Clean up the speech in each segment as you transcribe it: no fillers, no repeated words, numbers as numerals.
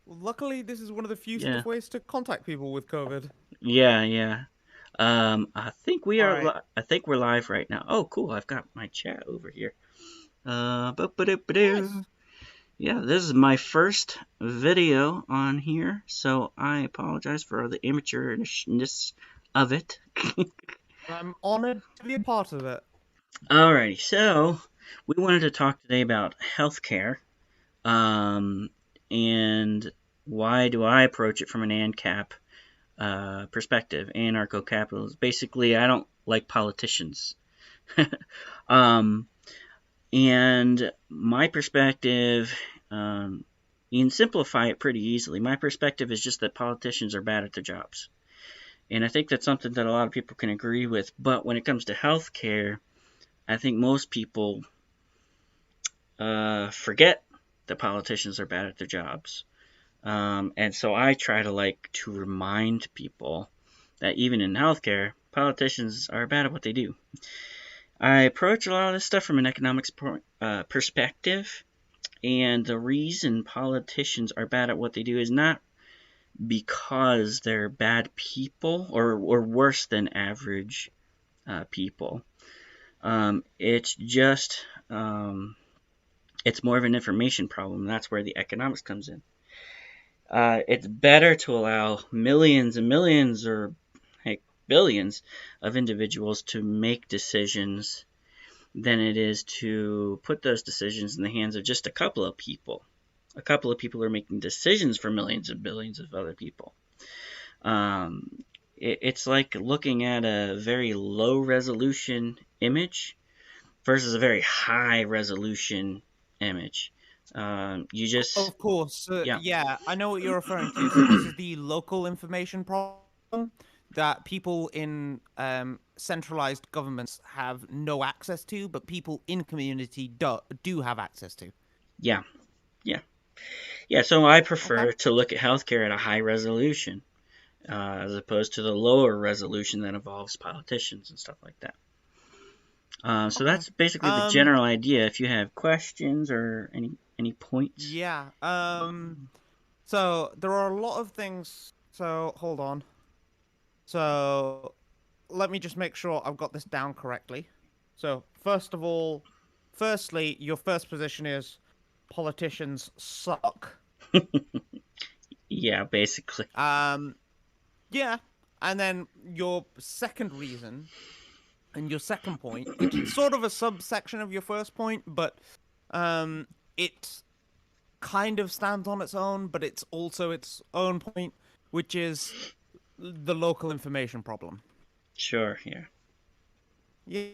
Luckily, this is one of the few Yeah, safe ways to contact people with COVID. yeah, yeah. I think we All are. right. I think we're live right now. Oh, cool! I've got my chat over here. Ba-ba-doo-ba-doo. Nice. Yeah, this is my first video on here, so I apologize for the immaturness of it. I'm honored to be a part of it. Alrighty, so we wanted to talk today about healthcare, um, and why do I approach it from an ANCAP perspective, anarcho-capitalist. Basically, I don't like politicians. um, and my perspective, you can simplify it pretty easily. My perspective is just that politicians are bad at their jobs. And I think that's something that a lot of people can agree with. But when it comes to healthcare, I think most people forget that politicians are bad at their jobs. And so I try to to remind people that even in healthcare, politicians are bad at what they do. I approach a lot of this stuff from an economics perspective, and the reason politicians are bad at what they do is not because they're bad people or worse than average people. It's just it's more of an information problem. That's where the economics comes in. It's better to allow millions and millions or heck, billions of individuals to make decisions than it is to put those decisions in the hands of just a couple of people. A couple of people are making decisions for millions and billions of other people. It's like looking at a very low resolution image versus a very high resolution image. You just, Of course. yeah, Yeah, I know what you're referring to. So this is the local information problem that people in centralized governments have no access to, but people in community do have access to. yeah, yeah, yeah. So I Okay. prefer to look at healthcare at a high resolution as opposed to the lower resolution that involves politicians and stuff like that. So Okay. that's basically the Um. general idea. If you have questions or any points, Yeah. So there are a lot of things. So hold on. So let me just make sure I've got this down correctly. So first of all, firstly, your first position is politicians suck. yeah, basically, Um, yeah. And then your second reason and your second point, which is sort of a subsection of your first point, but it kind of stands on its own, but it's also its own point, which is the local information problem. sure, yeah, Yeah.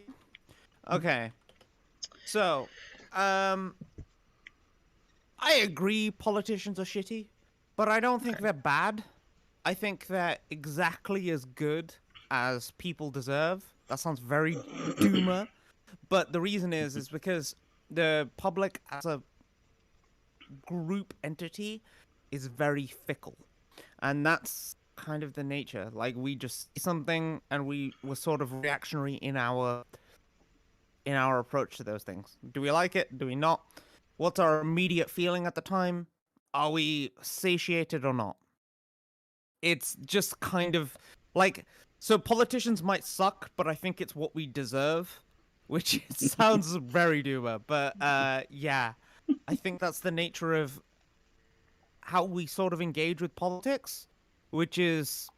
Okay. So, um, I agree politicians are shitty, but I don't think okay, they're bad. I think they're exactly as good as people deserve. That sounds very doomer, but the reason is because the public as a group entity is very fickle. And that's kind of the nature. Like we just see something and we're sort of reactionary in our approach to those things. Do we like it? Do we not? What's our immediate feeling at the time? Are we satiated or not? It's just kind of like so politicians might suck, but I think it's what we deserve, which it sounds very doomer, but yeah. I think that's the nature of how we sort of engage with politics, which is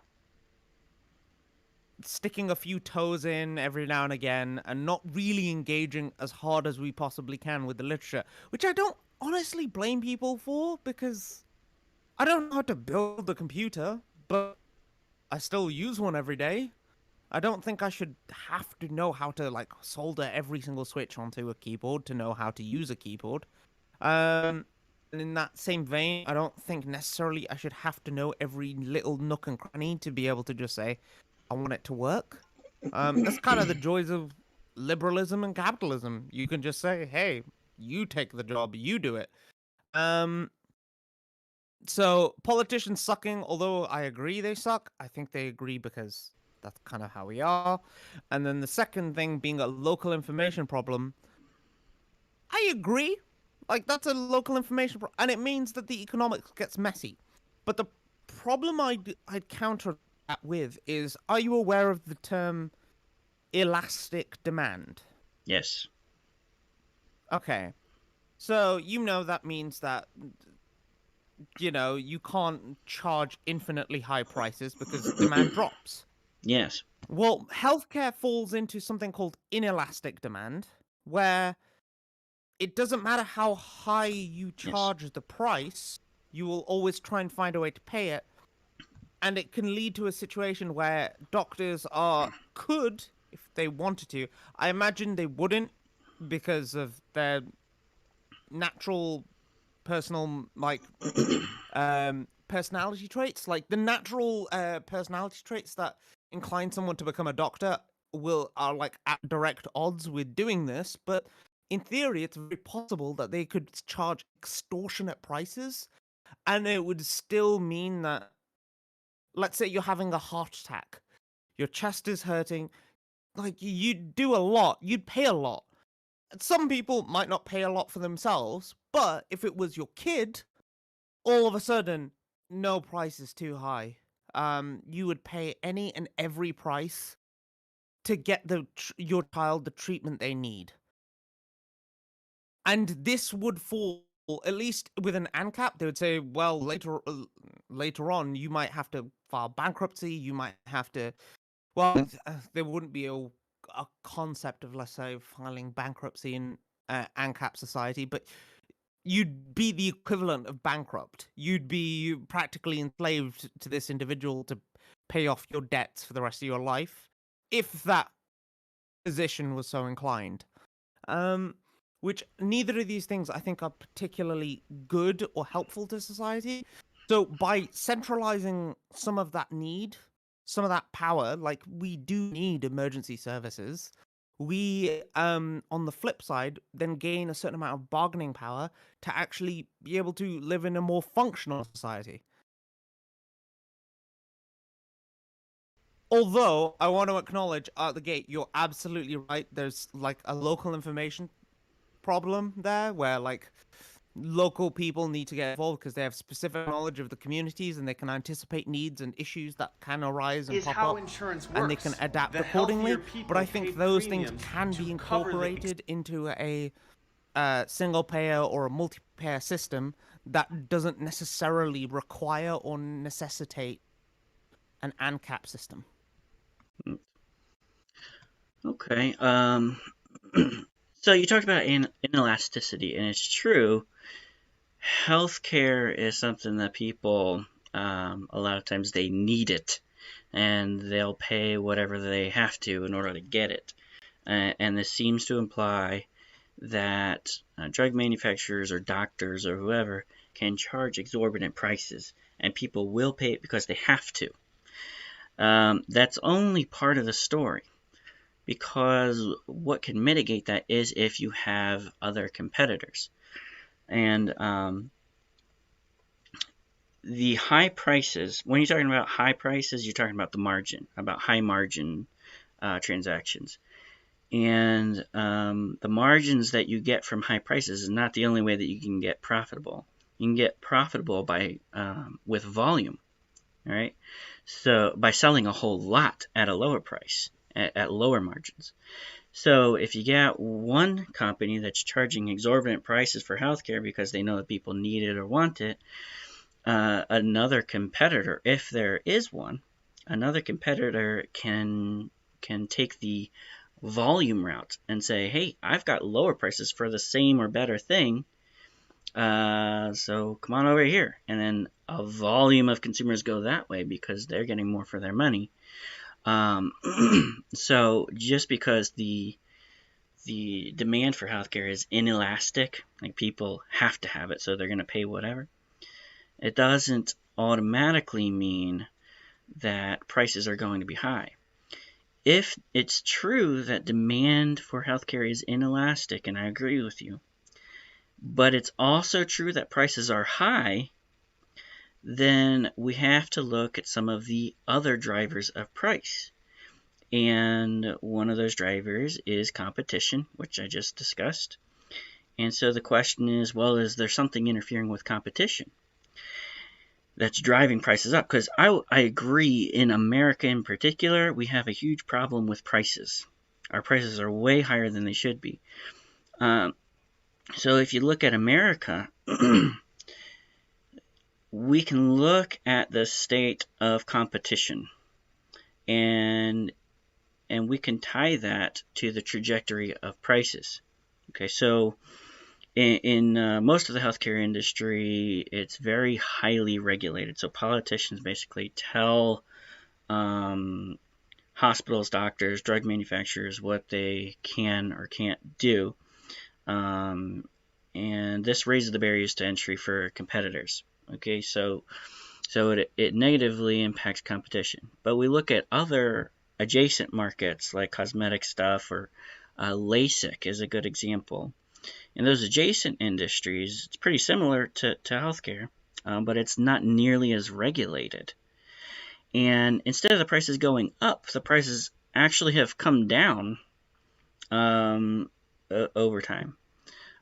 sticking a few toes in every now and again and not really engaging as hard as we possibly can with the literature, which I don't honestly blame people for because I don't know how to build a computer, but I still use one every day. I don't think I should have to know how to like solder every single switch onto a keyboard to know how to use a keyboard. And in that same vein, I don't think necessarily I should have to know every little nook and cranny to be able to just say, I want it to work. That's kind of the joys of liberalism and capitalism. You can just say, hey, you take the job, you do it. Um, so politicians sucking, although I agree they suck, I think they agree because that's kind of how we are. And then the second thing being a local information problem, I agree. Like that's a local information, and it means that the economics gets messy. But the problem I'd counter that with is: are you aware of the term elastic demand? Yes. Okay, so you know that means that you can't charge infinitely high prices because demand drops. Yes. Well, healthcare falls into something called inelastic demand, where it doesn't matter how high you Yes. charge the price, you will always try and find a way to pay it. And it can lead to a situation where doctors could, if they wanted to, I imagine they wouldn't because of their natural personal personality traits, like the natural personality traits that incline someone to become a doctor will are like at direct odds with doing this. But in theory it's very possible that they could charge extortionate prices, and it would still mean that, let's say you're having a heart attack, your chest is hurting, like you'd do a lot, you'd pay a lot. Some people might not pay a lot for themselves, but if it was your kid, all of a sudden, no price is too high. You would pay any and every price to get your child the treatment they need, and this would fall, at least with an ANCAP. They would say, well, later on, you might have to file bankruptcy. You might have to. Well, there wouldn't be a concept of, let's say, filing bankruptcy in ANCAP society, but you'd be the equivalent of bankrupt. You'd be practically enslaved to this individual to pay off your debts for the rest of your life, if that position was so inclined. Um, which neither of these things I think are particularly good or helpful to society. So by centralizing some of that need, some of that power, like we do need emergency services, we on the flip side then gain a certain amount of bargaining power to actually be able to live in a more functional society. Although I want to acknowledge out the gate, you're absolutely right. There's like a local information problem there where like local people need to get involved because they have specific knowledge of the communities and they can anticipate needs and issues that can arise and Is pop how up, insurance and they can works. adapt The accordingly. healthier people But I pay think those things premiums can to be cover the incorporated into a single payer or a multi-payer system that doesn't necessarily require or necessitate an ANCAP system. Okay. So you talked about inelasticity, and it's true. Healthcare is something that people, a lot of times, they need it, and they'll pay whatever they have to in order to get it. And this seems to imply that drug manufacturers or doctors or whoever can charge exorbitant prices, and people will pay it because they have to. That's only part of the story, because what can mitigate that is if you have other competitors. And the high prices, when you're talking about high prices, you're talking about the margin, about high margin transactions. And the margins that you get from high prices is not the only way that you can get profitable. You can get profitable by with volume, all right? So by selling a whole lot at a lower price, at lower margins. So if you get one company that's charging exorbitant prices for healthcare because they know that people need it or want it, another competitor, if there is one, another competitor can take the volume route and say, hey, I've got lower prices for the same or better thing, so come on over here. And then a volume of consumers go that way because they're getting more for their money. So just because the demand for healthcare is inelastic, like people have to have it, so they're going to pay whatever, it doesn't automatically mean that prices are going to be high. If it's true that demand for healthcare is inelastic, and I agree with you, but it's also true that prices are high, then we have to look at some of the other drivers of price. And one of those drivers is competition, which I just discussed. And so the question is, well, is there something interfering with competition that's driving prices up? Because I agree, in America in particular, we have a huge problem with prices. Our prices are way higher than they should be. So if you look at America, we can look at the state of competition, and we can tie that to the trajectory of prices. Okay, so in most of the healthcare industry, it's very highly regulated. So politicians basically tell hospitals, doctors, drug manufacturers what they can or can't do. And this raises the barriers to entry for competitors. Okay, so it negatively impacts competition. But we look at other adjacent markets like cosmetic stuff, or LASIK is a good example. In those adjacent industries, it's pretty similar to healthcare, but it's not nearly as regulated. And instead of the prices going up, the prices actually have come down over time.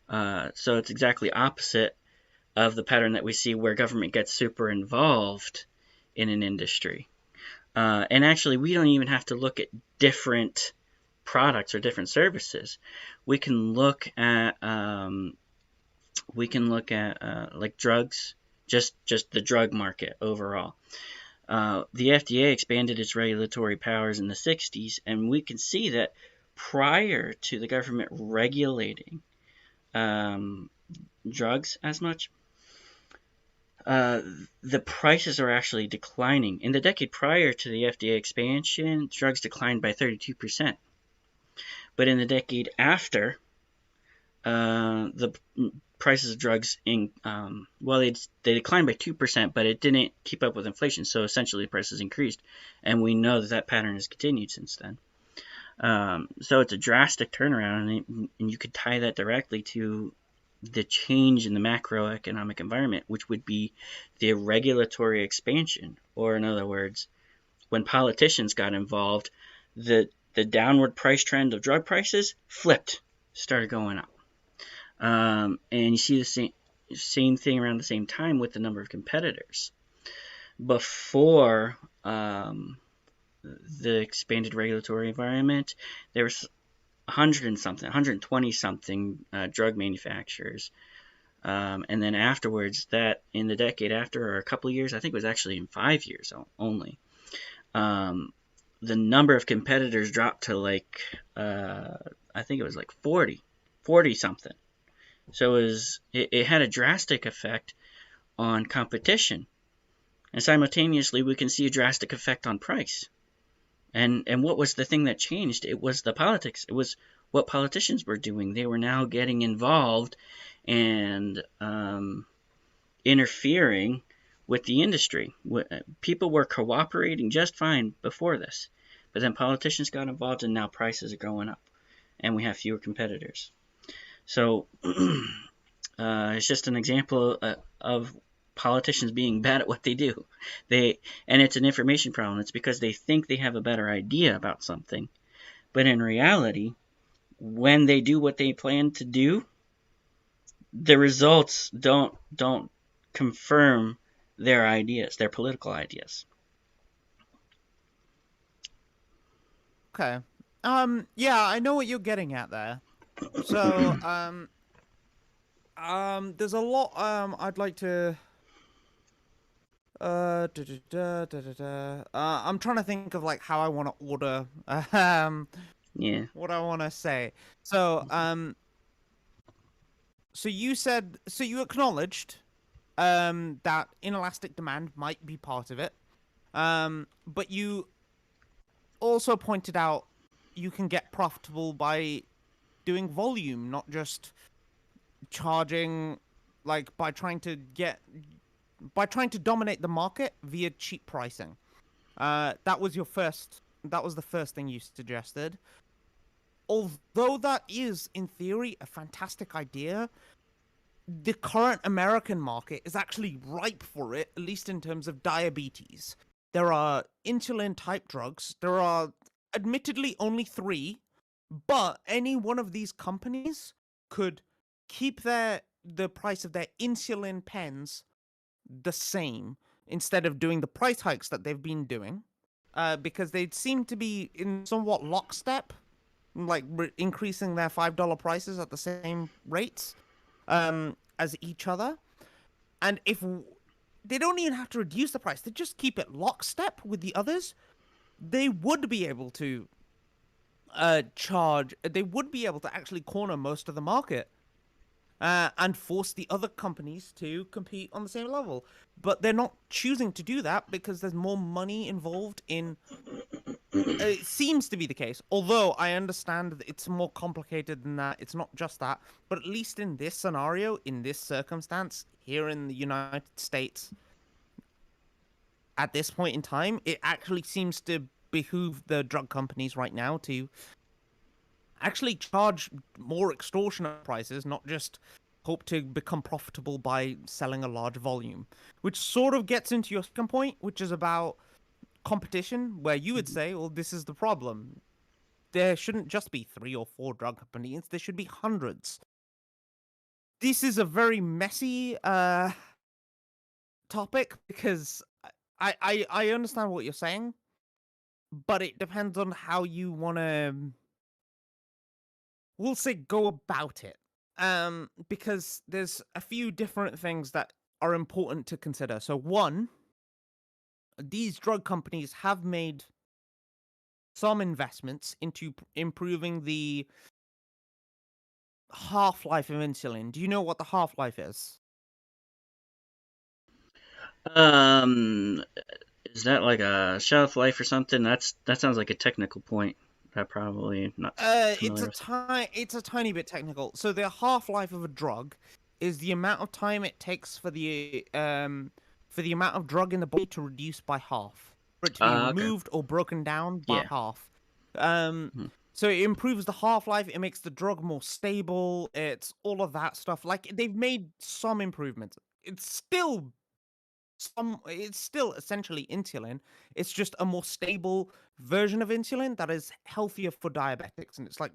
So it's exactly opposite of the pattern that we see where government gets super involved in an industry. And actually, we don't even have to look at different products or different services. We can look at like drugs, just the drug market overall. The FDA expanded its regulatory powers in the 60s, and we can see that prior to the government regulating drugs as much, the prices are actually declining. In the decade prior to the FDA expansion, drugs declined by 32%. But in the decade after, the prices of drugs they declined by 2%, but it didn't keep up with inflation. So essentially, prices increased, and we know that pattern has continued since then. So it's a drastic turnaround, and you could tie that directly to the change in the macroeconomic environment, which would be the regulatory expansion, or in other words, when politicians got involved, the downward price trend of drug prices flipped, started going up. And you see the same thing around the same time with the number of competitors. Before the expanded regulatory environment, there was 120 something drug manufacturers. And then afterwards, that in the decade after, or a couple of years, I think it was actually in 5 years only, the number of competitors dropped to like, I think it was like 40 something. So it had a drastic effect on competition. And simultaneously, we can see a drastic effect on price. And what was the thing that changed? It was the politics. It was what politicians were doing. They were now getting involved and interfering with the industry. People were cooperating just fine before this. But then politicians got involved, and now prices are going up. And we have fewer competitors. So it's just an example of politicians being bad at what they do. And it's an information problem. It's because they think they have a better idea about something. But in reality, when they do what they plan to do, the results don't confirm their ideas, their political ideas. Okay. Yeah, I know what you're getting at there. So, there's a lot I'd like to I'm trying to think of like how I want to order Yeah. what I want to say. So, so you acknowledged that inelastic demand might be part of it. But you also pointed out you can get profitable by doing volume, not just charging, like by trying to dominate the market via cheap pricing. That was the first thing you suggested. Although that is, in theory, a fantastic idea, the current American market is actually ripe for it, at least in terms of diabetes. There are insulin-type drugs. There are, admittedly, only 3, but any one of these companies could keep the price of their insulin pens the same instead of doing the price hikes that they've been doing, because they seem to be in somewhat lockstep, like increasing their $5 prices at the same rates as each other. And if they don't even have to reduce the price, they just keep it lockstep with the others, they would be able to they would be able to actually corner most of the market and force the other companies to compete on the same level. But they're not choosing to do that because there's more money involved in. It seems to be the case, although I understand that it's more complicated than that. It's not just that, but at least in this scenario, in this circumstance, here in the United States, at this point in time, it actually seems to behoove the drug companies right now to actually charge more extortionate prices, not just hope to become profitable by selling a large volume. Which sort of gets into your second point, which is about competition, where you would say, well, this is the problem. There shouldn't just be 3 or 4 drug companies, there should be hundreds. This is a very messy topic because I understand what you're saying, but it depends on how you want to, we'll say, go about it. Because there's a few different things that are important to consider. So one, these drug companies have made some investments into improving the half-life of insulin. Do you know what the half-life is? Um, is that like a shelf life or something? That sounds like a technical point. I probably not familiar with. It's a tiny bit technical. So the half-life of a drug is the amount of time it takes for the amount of drug in the body to reduce by half, for it to be Okay. removed or broken down by Yeah. half. Um, Mhm. so it improves the half-life, it makes the drug more stable, it's all of that stuff. Like, they've made some improvements. It's still essentially insulin. It's just a more stable version of insulin that is healthier for diabetics, and it's like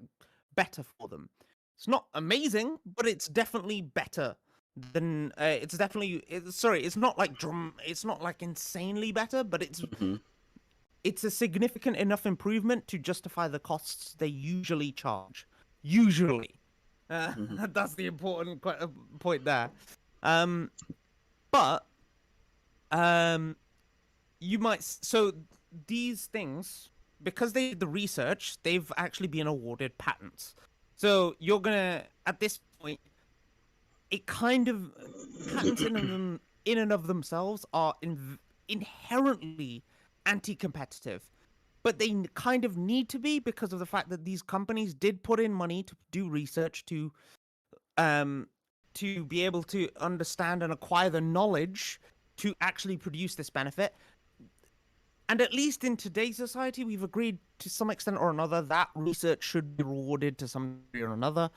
better for them. It's not amazing, but it's definitely better than it's definitely sorry, it's not like it's not like insanely better, but Mhm. it's a significant enough improvement to justify the costs they usually charge. Usually. Mhm. That's the important point there. Um but um you might so these things, because they did the research, they've actually been awarded patents. So you're gonna, at this point, it kind of, patents in and of themselves are inherently anti-competitive, but they kind of need to be because of the fact that these companies did put in money to do research um to be able to understand and acquire the knowledge to actually produce this benefit. And at least in today's society, we've agreed to some extent or another that research should be rewarded to some degree or another.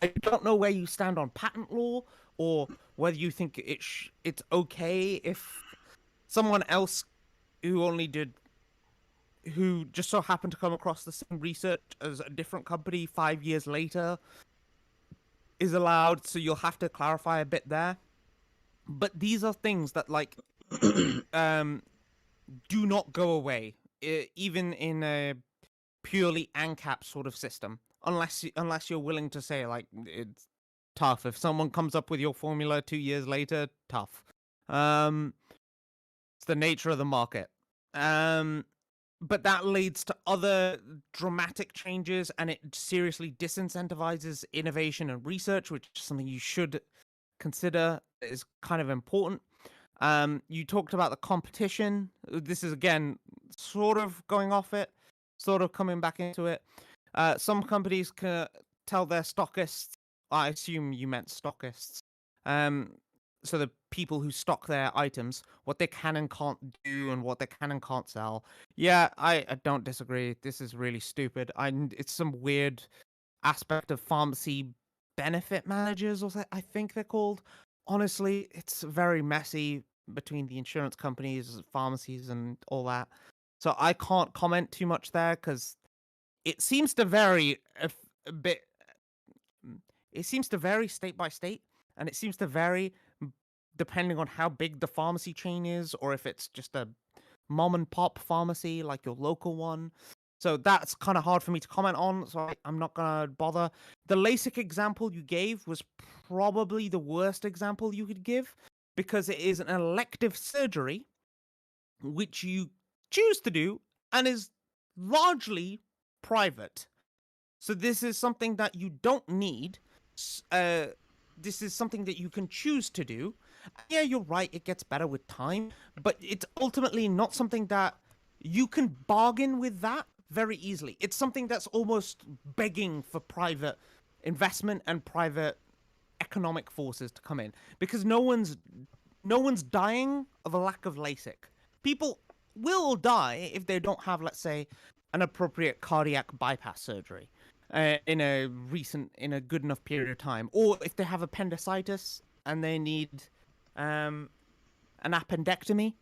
I don't know where you stand on patent law, or whether you think it's okay if someone else who only did who just so happened to come across the same research as a different company 5 years later is allowed. So you'll have to clarify a bit there. But these are things that, like, um do not go away, even in a purely ANCAP sort of system, unless you're willing to say, like, it's tough if someone comes up with your formula 2 years later. Tough. It's the nature of the market. Um, but that leads to other dramatic changes, and it seriously disincentivizes innovation and research, which is something you should consider is kind of important. You talked about the competition. This is again sort of going off it, sort of coming back into it. Some companies can tell their stockists. I assume you meant stockists. Um, so the people who stock their items, what they can and can't do, and what they can and can't sell. Yeah, I don't disagree. This is really stupid. It's some weird aspect of pharmacy benefit managers, or I think they're called. Honestly, it's very messy between the insurance companies, pharmacies, and all that. So I can't comment too much there because it seems to vary a bit. it seems to vary state by state, and it seems to vary depending on how big the pharmacy chain is, or if it's just a mom and pop pharmacy like your local one. So that's kind of hard for me to comment on, so I'm not gonna bother. The LASIK example you gave was probably the worst example you could give because it is an elective surgery which you choose to do and is largely private. So this is something that you don't need. This is something that you can choose to do. Yeah, you're right. It gets better with time, but it's ultimately not something that you can bargain with that very easily. It's something that's almost begging for private investment and private economic forces to come in because no one's dying of a lack of LASIK. People will die if they don't have, let's say, an appropriate cardiac bypass surgery in a good enough period of time, or if they have appendicitis and they need an appendectomy.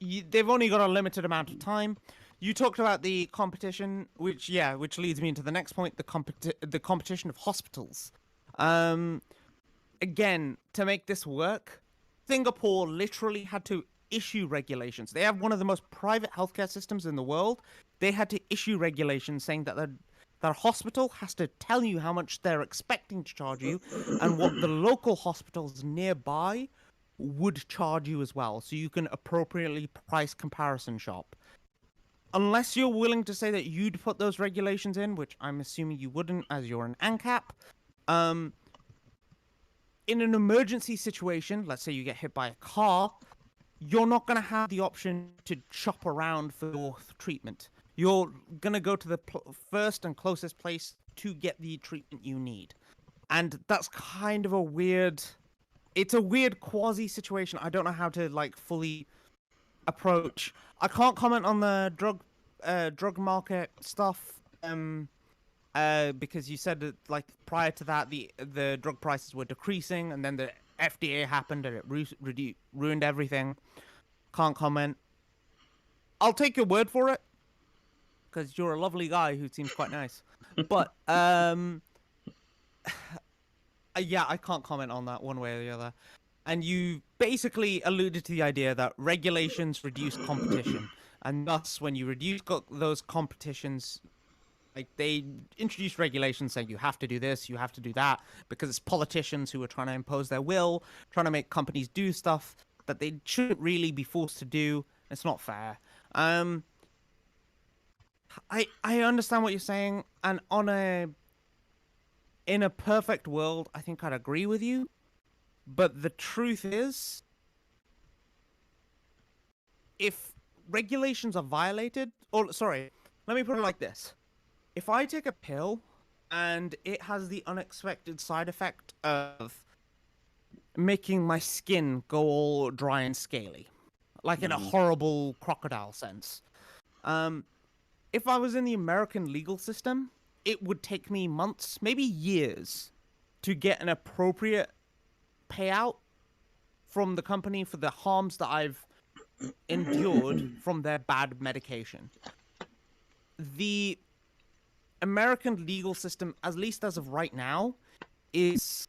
They've only got a limited amount of time. You talked about the competition, which leads me into the next point: the competition of hospitals. Um, Again, to make this work, Singapore literally had to issue regulations. They have one of the most private healthcare systems in the world. They had to issue regulations saying that their hospital has to tell you how much they're expecting to charge you and what the local hospitals nearby would charge you as well, so you can appropriately price comparison shop. Unless you're willing to say that you'd put those regulations in, which I'm assuming you wouldn't as you're an ANCAP, um, in an emergency situation, let's say you get hit by a car, you're not going to have the option to shop around for your treatment. You're going to go to the first and closest place to get the treatment you need. And that's kind of it's a weird quasi situation. I don't know how to like fully approach. I can't comment on the drug market stuff. Because you said that like prior to that the drug prices were decreasing, and then the FDA happened and it ruined everything. Can't comment. I'll take your word for it because you're a lovely guy who seems quite nice. But yeah, I can't comment on that one way or the other. And you basically alluded to the idea that regulations reduce competition, and thus when you reduce those competitions, like they introduce regulations saying you have to do this, you have to do that, because it's politicians who are trying to impose their will, trying to make companies do stuff that they shouldn't really be forced to do. It's not fair. I understand what you're saying, and in a perfect world, I think I'd agree with you. But the truth is, if regulations are violated, or sorry, let me put it like this: if I take a pill and it has the unexpected side effect of making my skin go all dry and scaly, like in a horrible crocodile sense, if I was in the American legal system, it would take me months, maybe years, to get an appropriate payout from the company for the harms that I've endured from their bad medication. The American legal system, at least as of right now, is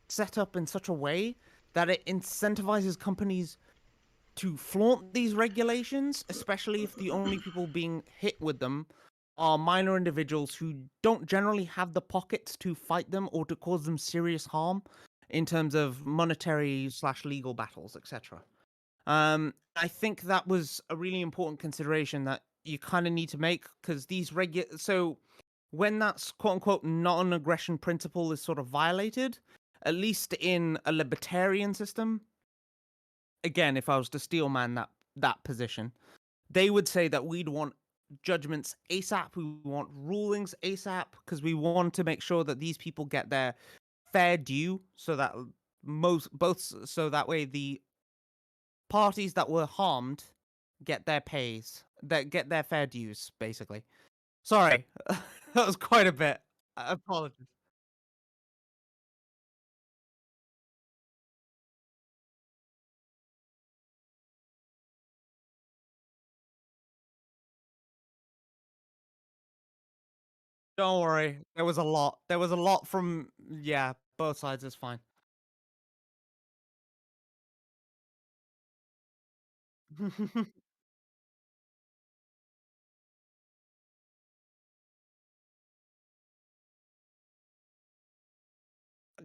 set up in such a way that it incentivizes companies to flaunt these regulations, especially if the only people being hit with them are minor individuals who don't generally have the pockets to fight them or to cause them serious harm in terms of monetary/legal battles, etc. I think that was a really important consideration that you kind of need to make because so when that's quote unquote non-aggression principle is sort of violated, at least in a libertarian system, again, if I was to steelman that position, they would say that we'd want judgments ASAP, we want rulings ASAP, because we want to make sure that these people get their fair due, so that so that way the parties that were harmed get their pays, that get their fair dues, basically. Sorry, that was quite a bit. Apologies. Don't worry. There was a lot. There was a lot from yeah, both sides is fine.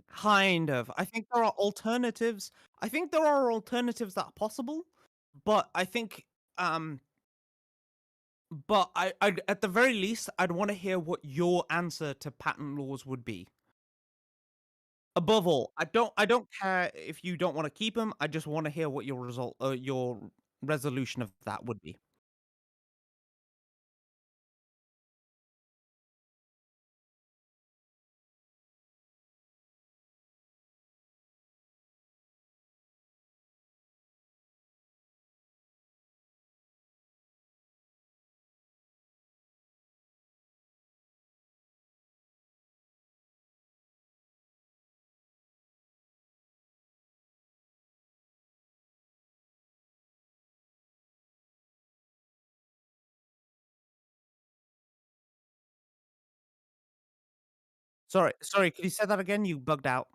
Kind of. I think there are alternatives. I think there are alternatives that are possible, but I think um but I'd at the very least I'd want to hear what your answer to patent laws would be. Above all, I don't care if you don't want to keep them. I just want to hear what your resolution of that would be. Sorry, could you say that again? You bugged out.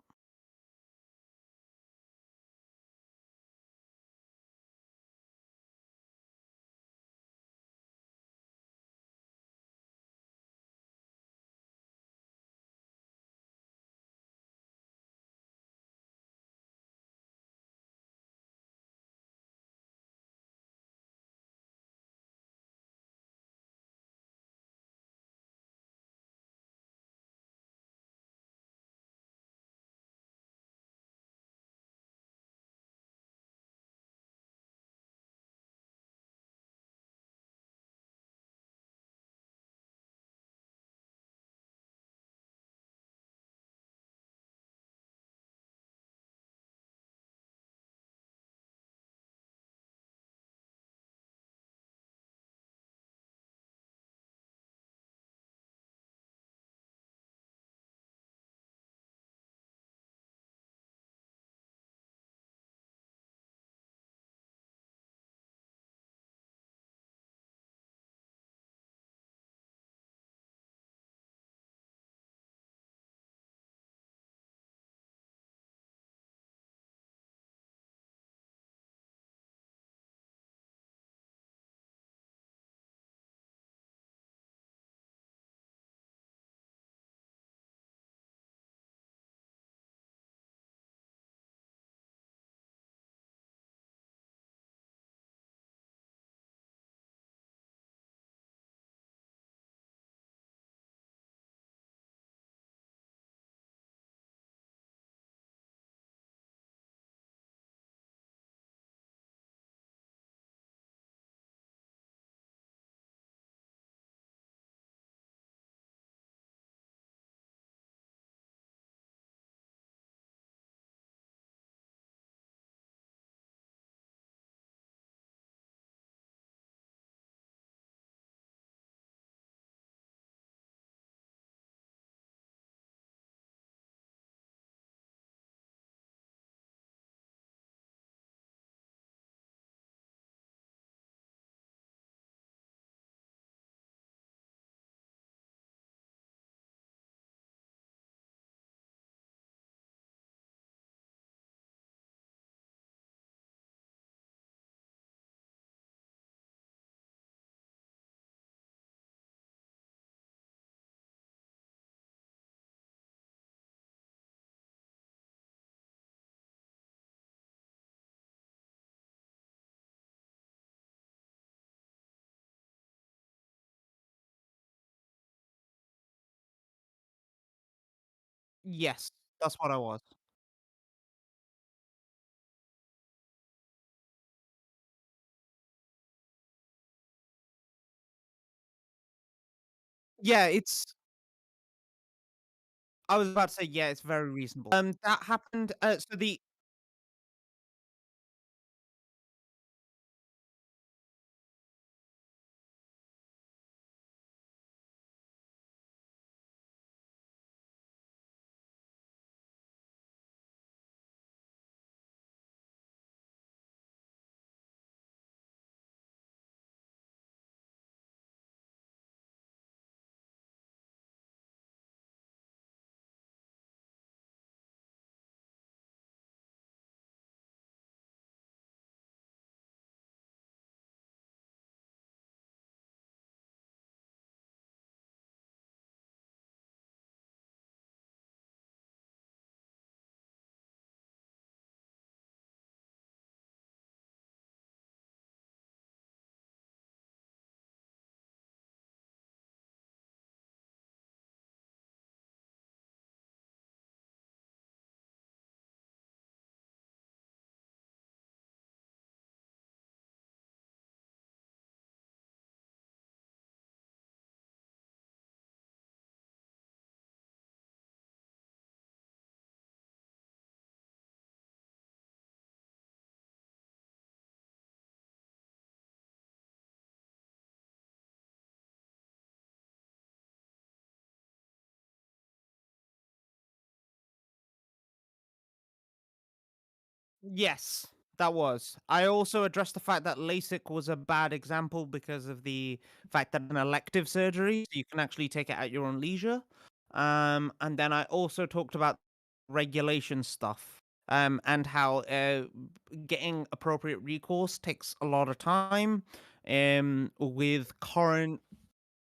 Yes, that's what I was. Yeah, it's I was about to say, yeah, it's very reasonable. That happened, so the Yes, that was. I also addressed the fact that LASIK was a bad example because of the fact that an elective surgery, so you can actually take it at your own leisure. And then I also talked about regulation stuff, and how getting appropriate recourse takes a lot of time, with current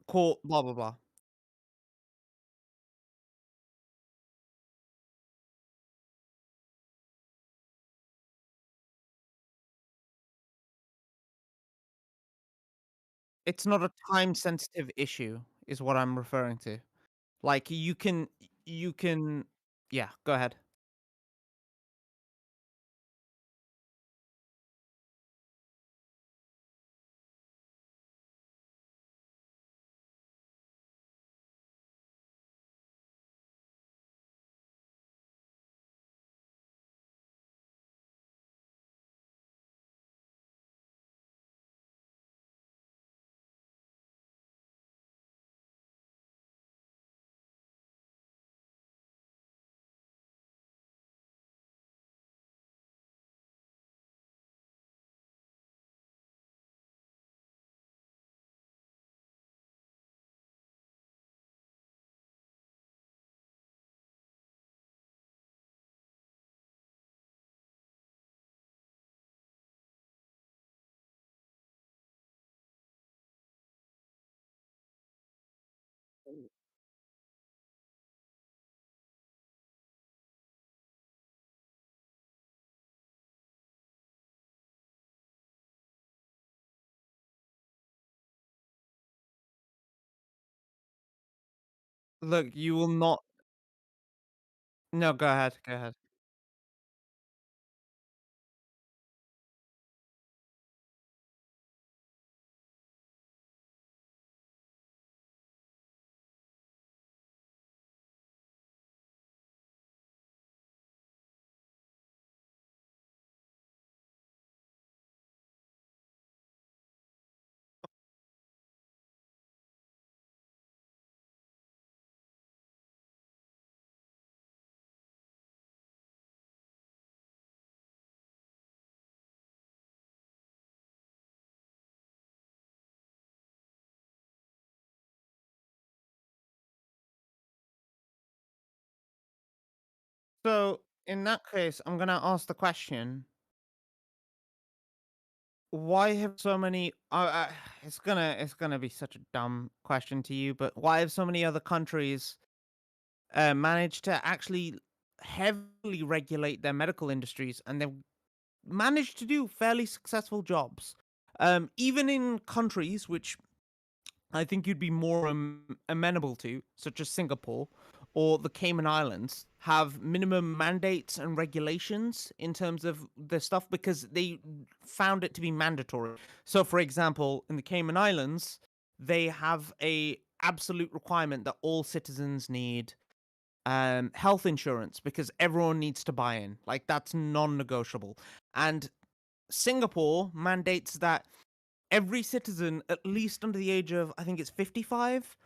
court, blah blah blah. It's not a time sensitive issue, is what I'm referring to. Like you can, yeah. Go ahead. Look, you will not. No, go ahead, go ahead. So, in that case, I'm gonna ask the question, why have so many it's gonna be such a dumb question to you, but why have so many other countries, managed to actually heavily regulate their medical industries, and they've managed to do fairly successful jobs? Even in countries which I think you'd be more amenable to, such as Singapore or the Cayman Islands, have minimum mandates and regulations in terms of the stuff because they found it to be mandatory. So, for example, in the Cayman Islands, they have a absolute requirement that all citizens need health insurance because everyone needs to buy in. Like that's non-negotiable. And Singapore mandates that every citizen, at least under the age of, I think it's 55,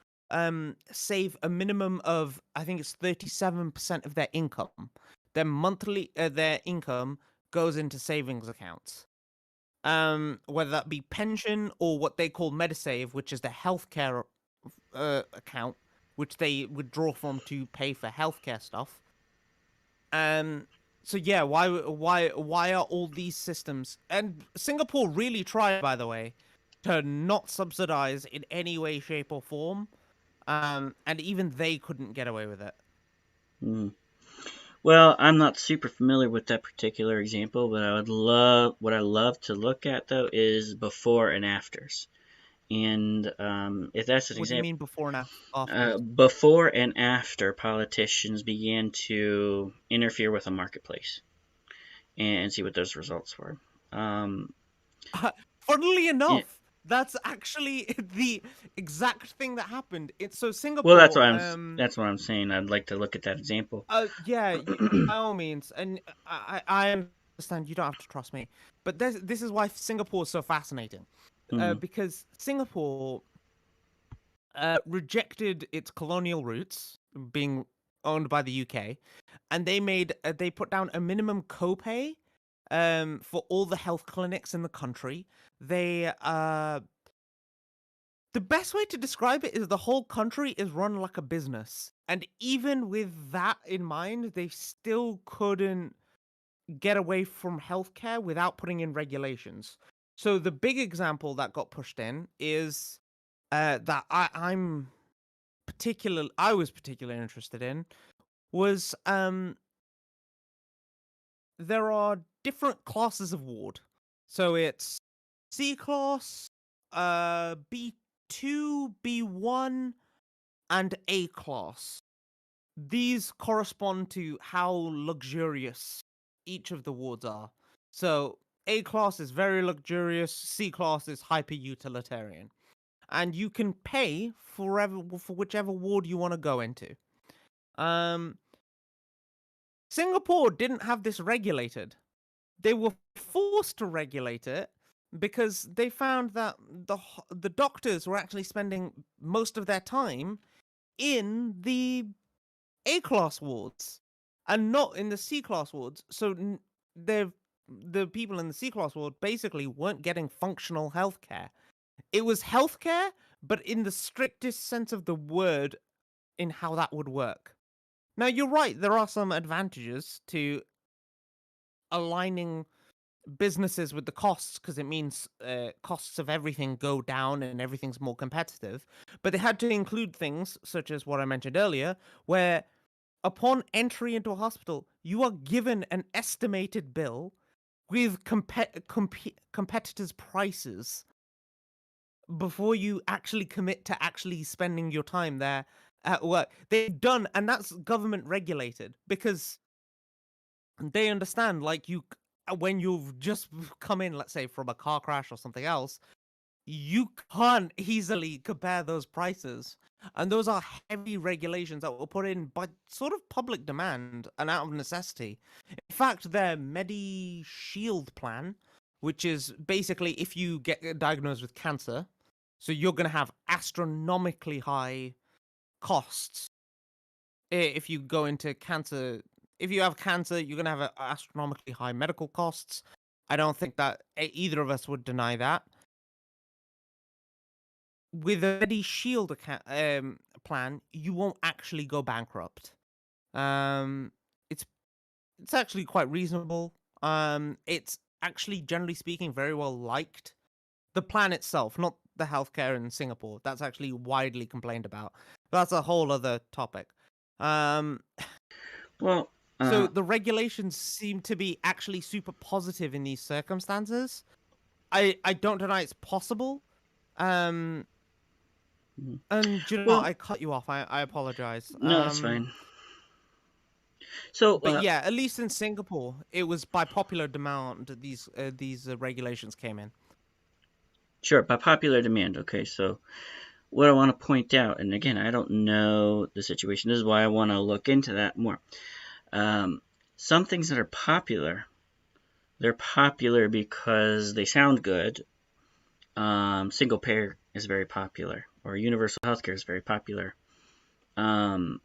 save a minimum of, I think it's 37% of their income. Their income goes into savings accounts. Whether that be pension or what they call Medisave, which is the healthcare account, which they withdraw from to pay for healthcare stuff. Um, so yeah, why are all these systems, and Singapore really tried, by the way, to not subsidize in any way, shape, or form. And even they couldn't get away with it. Mm. Well, I'm not super familiar with that particular example, but what I love to look at though is before and afters. And if that's an What do you example, mean before and afters? before and after politicians began to interfere with the marketplace and see what those results were. Um, Funnily yeah, enough, that's actually the exact thing that happened. It's so well, Singapore. that's what I'm saying. I'd like to look at that example. Yeah, by all means, and I understand you don't have to trust me, but this is why Singapore is so fascinating, Mm, because Singapore rejected its colonial roots, being owned by the UK, and they put down a minimum copay, for all the health clinics in the country. They The best way to describe it is the whole country is run like a business. And even with that in mind, they still couldn't get away from healthcare without putting in regulations. So the big example that got pushed in is that I was particularly interested in was there are different classes of ward. So it's C class, B2, B1, and A class. These correspond to how luxurious each of the wards are. So A class is very luxurious, C class is hyper utilitarian. And you can pay for whichever ward you want to go into. Um Singapore didn't have this regulated. They were forced to regulate it because they found that the doctors were actually spending most of their time in the A class wards and not in the C class wards. So the people in the C class ward basically weren't getting functional healthcare. It was healthcare, but in the strictest sense of the word, in how that would work. Now you're right. There are some advantages to aligning businesses with the costs because it means costs of everything go down and everything's more competitive. But they had to include things such as what I mentioned earlier, where upon entry into a hospital, you are given an estimated bill with competitors' prices before you actually commit to actually spending your time there at work. They've done, and that's government regulated because they understand, like, when you've just come in, let's say from a car crash or something else, you can't easily compare those prices. And those are heavy regulations that were put in by sort of public demand and out of necessity. In fact, their Medi-Shield plan, which is basically if you get diagnosed with cancer, so you're going to have astronomically high costs if you go into cancer. If you have cancer, you're going to have astronomically high medical costs. I don't think that either of us would deny that. With a Medi-Shield plan, you won't actually go bankrupt. It's actually quite reasonable. It's actually, generally speaking, very well liked. The plan itself, not the healthcare in Singapore. That's actually widely complained about. That's a whole other topic. Well, So the regulations seem to be actually super positive in these circumstances. I don't deny it's possible. And do you know what? I cut you off. I apologize. No, that's fine. So, but yeah, at least in Singapore, it was by popular demand that these regulations came in. Sure, by popular demand. Okay, so what I want to point out, and again, I don't know the situation. This is why I want to look into that more. Some things that are popular, they're popular because they sound good. Single payer is very popular, or universal healthcare is very popular. And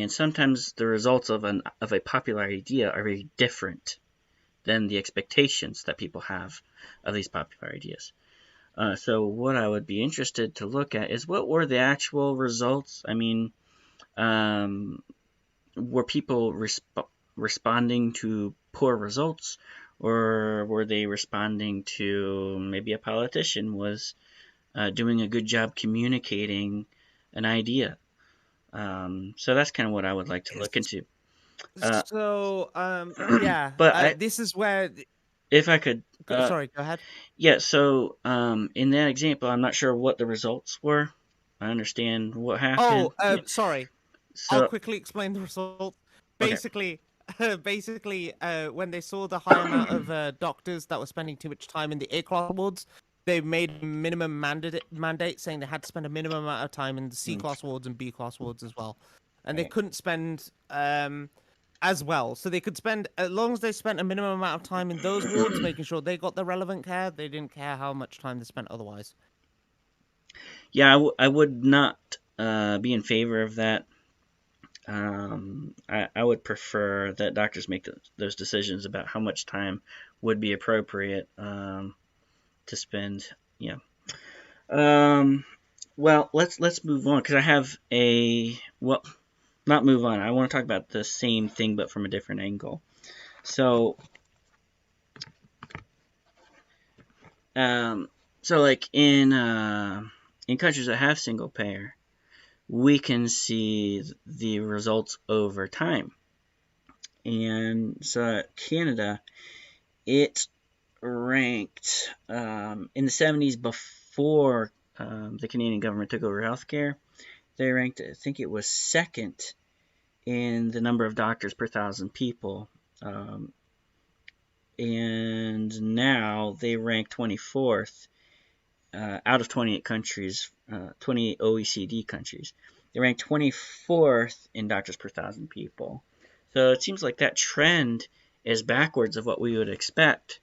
sometimes the results of a popular idea are very different than the expectations that people have of these popular ideas. So what I would be interested to look at is what were the actual results. I mean, were people responding to poor results, or were they responding to maybe a politician was doing a good job communicating an idea? So that's kind of what I would like to look into. Yeah, but this is where, if I could, sorry, go ahead. Yeah, so in that example, I'm not sure what the results were. I understand what happened. Sorry. So, I'll quickly explain the result. Basically, when they saw the high amount of doctors that were spending too much time in the A class wards, they made a minimum mandate saying they had to spend a minimum amount of time in the C class wards and B class wards as well, and they couldn't spend as well. So they could spend, as long as they spent a minimum amount of time in those wards, making sure they got the relevant care. They didn't care how much time they spent otherwise. Yeah, I would not be in favor of that. I would prefer that doctors make those decisions about how much time would be appropriate to spend. Yeah. Well, let's move on because I have not move on. I want to talk about the same thing but from a different angle. So, um, so like in countries that have single payer, we can see the results over time. And so Canada, it ranked in the 70s before the Canadian government took over healthcare. They ranked, I think it was second in the number of doctors per thousand people. And now they rank 24th out of 28 countries, 28 OECD countries. They rank 24th in doctors per thousand people. So it seems like that trend is backwards of what we would expect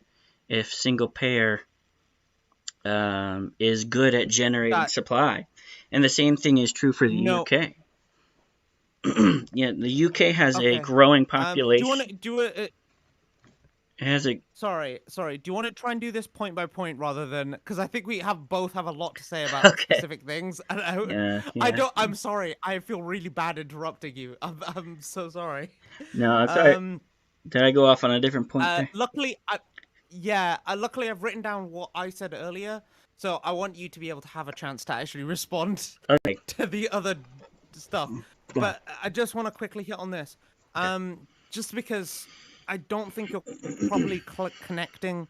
if single payer is good at generating supply. And the same thing is true for the UK. Yeah, the UK has a growing population. Do you want to do it? It has a. Sorry. Do you want to try and do this point by point rather than because I think we both have a lot to say about specific things. And I don't. I'm sorry. I feel really bad interrupting you. I'm so sorry. No, it's alright. Did I go off on a different point there? Luckily, luckily I've written down what I said earlier, so I want you to be able to have a chance to actually respond to the other stuff. But I just want to quickly hit on this, just because I don't think you're properly connecting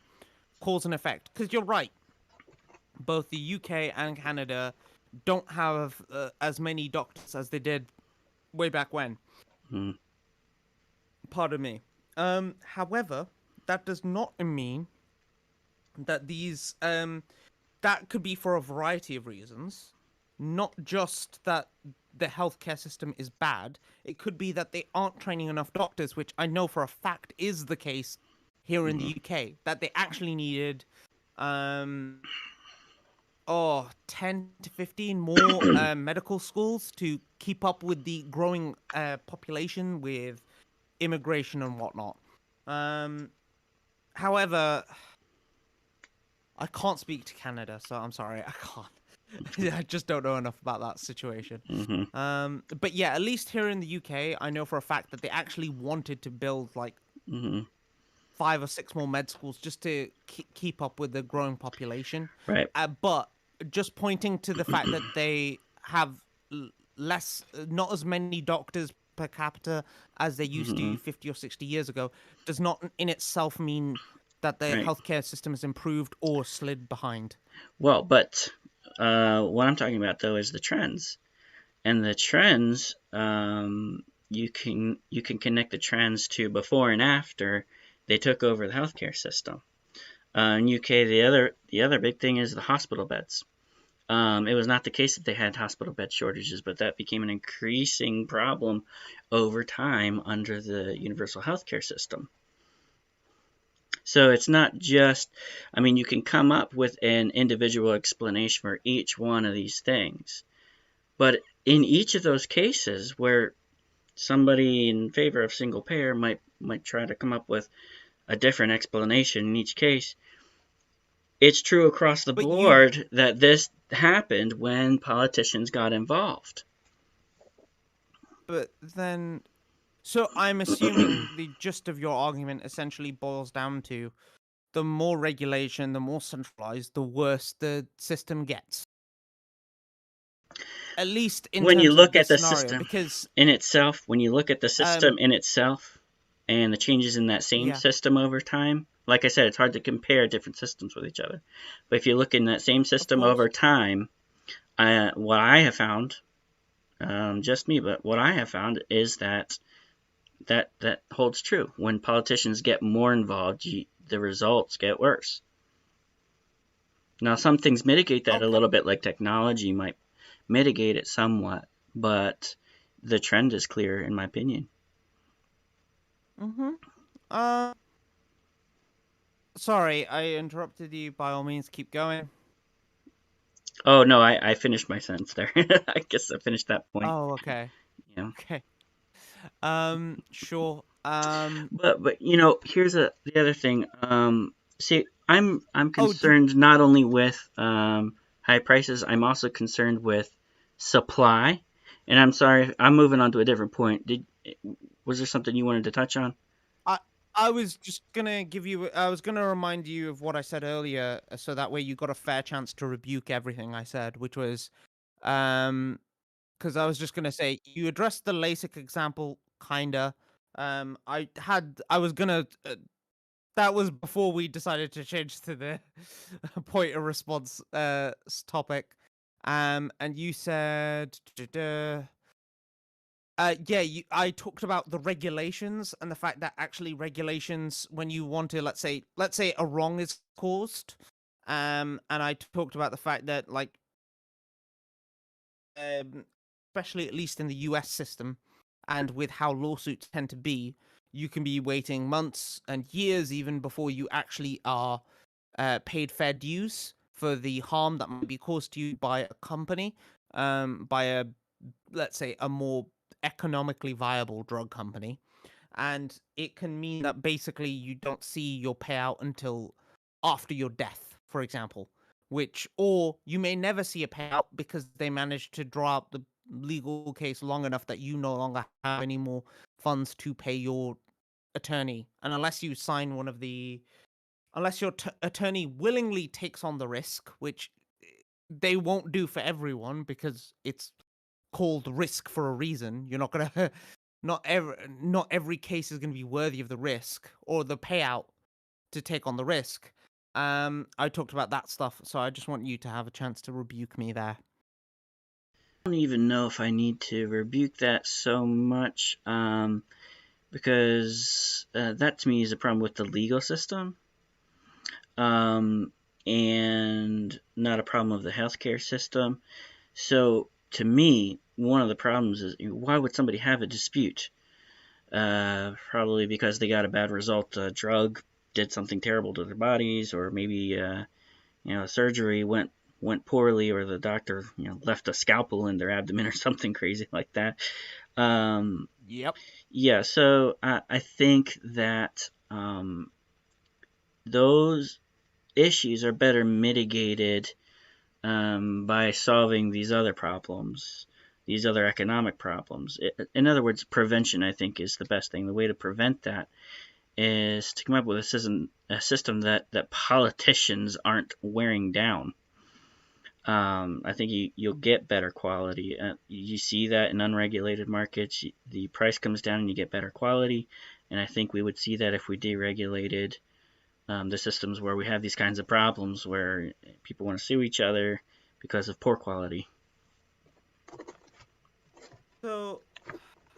cause and effect. Because you're right, both the UK and Canada don't have as many doctors as they did way back when. Pardon me. However, that does not mean that these that could be for a variety of reasons, not just that the healthcare system is bad. It could be that they aren't training enough doctors, which I know for a fact is the case here in the UK, that they actually needed 10 to 15 more medical schools to keep up with the growing population with immigration and whatnot. However, I can't speak to Canada, so I'm sorry, I can't. I just don't know enough about that situation. But yeah, at least here in the UK, I know for a fact that they actually wanted to build like 5 or 6 more med schools just to keep up with the growing population. Right. But just pointing to the fact that they have not as many doctors per capita as they used to 50 or 60 years ago does not in itself mean that the healthcare system has improved or slid behind. Well, but what I'm talking about though is the trends, and the trends you can connect the trends to before and after they took over the healthcare system. In UK, the other big thing is the hospital beds. It was not the case that they had hospital bed shortages, but that became an increasing problem over time under the universal healthcare system. So it's not just, I mean, you can come up with an individual explanation for each one of these things. But in each of those cases where somebody in favor of single payer might try to come up with a different explanation in each case, it's true across the board that this happened when politicians got involved. But then... So I'm assuming the gist of your argument essentially boils down to the more regulation, the more centralized, the worse the system gets. At least in when terms you look of at the scenario, system because in itself, when you look at the system in itself and the changes in that same system over time, like I said, it's hard to compare different systems with each other. But if you look in that same system over time, what I have found, just me, but what I have found is that holds true. When politicians get more involved, the results get worse. Now, some things mitigate that a little bit, like technology might mitigate it somewhat, but the trend is clear, in my opinion. Sorry, I interrupted you. By all means, keep going. Oh, no, I finished my sentence there. I guess I finished that point. Oh, okay. Yeah. Okay. Sure. But here's the other thing. See, I'm Oh, concerned not only with high prices, I'm also concerned with supply. And I'm sorry, I'm moving on to a different point. Was there something you wanted to touch on? I I was just gonna I was gonna remind you of what I said earlier, so that way you got a fair chance to rebuke everything I said, which was, um, because I was just gonna say you addressed the LASIK example, kinda. I was gonna. That was before we decided to change to the point of response topic. And you said, yeah, I talked about the regulations and the fact that actually regulations, when you want to, let's say a wrong is caused, and I talked about the fact that, like, um, especially at least in the U.S. system, and with how lawsuits tend to be, you can be waiting months and years even before you actually are paid fair dues for the harm that might be caused to you by a company, by a, let's say, a more economically viable drug company. And it can mean that basically you don't see your payout until after your death, for example, which, or you may never see a payout because they managed to draw out the legal case long enough that you no longer have any more funds to pay your attorney. And unless you sign one of the, unless your attorney willingly takes on the risk, which they won't do for everyone because it's called risk for a reason. You're not gonna not every case is gonna be worthy of the risk or the payout to take on the risk. I talked about that stuff, so I just want you to have a chance to rebuke me there. I don't even know if I need to rebuke that so much, because that to me is a problem with the legal system, um, and not a problem of the healthcare system. So to me, one of the problems is, why would somebody have a dispute? Probably because they got a bad result. A drug did something terrible to their bodies, or maybe surgery went poorly, or the doctor left a scalpel in their abdomen or something crazy like that. Um, Yep. yeah, so I think that those issues are better mitigated by solving these other problems, these other economic problems. In other words, prevention, I think, is the best thing. The way to prevent that is to come up with a system that politicians aren't wearing down. I think you'll get better quality. You see that in unregulated markets, the price comes down and you get better quality. And I think we would see that if we deregulated the systems where we have these kinds of problems where people want to sue each other because of poor quality. So,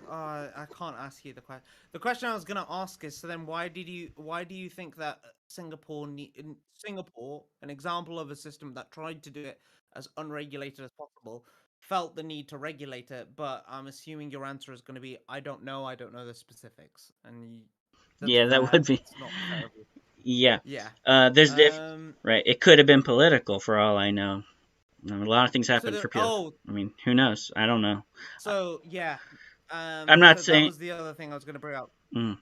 I can't ask you the question. The question I was gonna ask is, so then why do you think that in Singapore, an example of a system that tried to do it as unregulated as possible, felt the need to regulate it? But I'm assuming your answer is going to be, I don't know the specifics, and that's Yeah, that fair. would be. It's not terrible. Yeah. Yeah. There's Um. right. It could have been political for all I know. A lot of things So happen the for people. I mean, who knows? I don't know. so yeah. I'm not So that saying. was the other thing I was going to bring up. Mm,